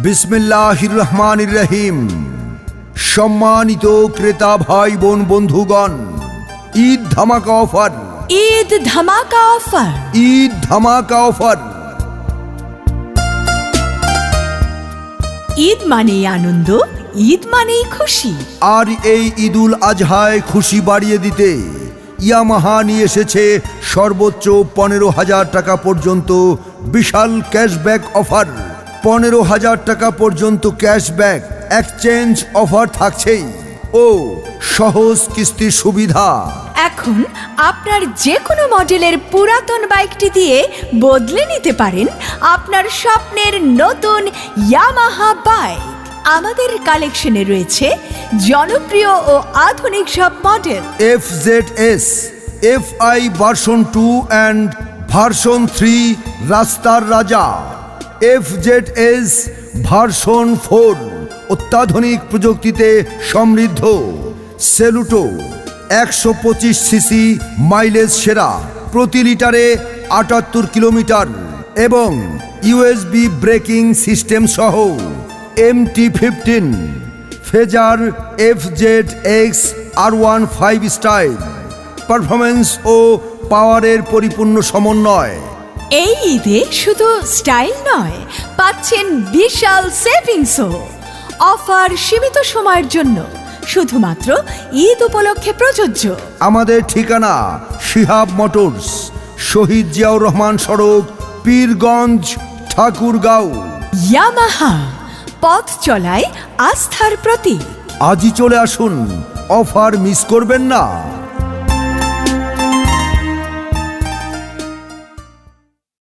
বিসমিল্লাহির রহমানির রহিম। সম্মানিত ক্রেতা ভাই বোন বন্ধুগণ, ঈদ ধামাকা অফার, ঈদ ধামাকা অফার, ঈদ ধামাকা অফার। ঈদ মানেই আনন্দ, ঈদ মানেই খুশি। আর এই ঈদুল আজহায় খুশি বাড়িয়ে দিতে ইয়ামাহা নিয়ে এসেছে সর্বোচ্চ 15,000 টাকা পর্যন্ত বিশাল ক্যাশব্যাক অফার। 15,000 টাকা পর্যন্ত ক্যাশব্যাক, এক্সচেঞ্জ অফার থাকছেই ও সহজ কিস্তির সুবিধা। এখন আপনার যে কোনো মডেলের পুরাতন বাইকটি দিয়ে বদলে নিতে পারেন আপনার স্বপ্নের নতুন ইয়ামাহা বাইক। আমাদের কালেকশনে রয়েছে জনপ্রিয় ও আধুনিক সব model FZS, FI version 2 and version 3 রাস্তার রাজা, FZS ভার্সন 4 অত্যাধুনিক প্রযুক্তিতে সমৃদ্ধ, সেলুটো 125 সিসি মাইলেজ সেরা, প্রতি লিটারে 78 কিলোমিটার এবং USB ব্রেকিং সিস্টেম সহ MT-15 Fazer FZX R1 5 style, performance ও পাওয়ারের পরিপূর্ণ সমন্বয়। এই ঈদে শুধু স্টাইল নয়, পাচ্ছেন বিশাল সেভিংসও। অফার সীমিত সময়ের জন্য, শুধুমাত্র ঈদ উপলক্ষে প্রযোজ্য। আমাদের ঠিকানা শিহাব মোটরস, শহীদ জিয়াউর রহমান সড়ক, পীরগঞ্জ, ঠাকুরগাঁও। ইয়ামাহা, পথ চলায় আস্থার প্রতীক। আজই চলে আসুন, অফার মিস করবেন না।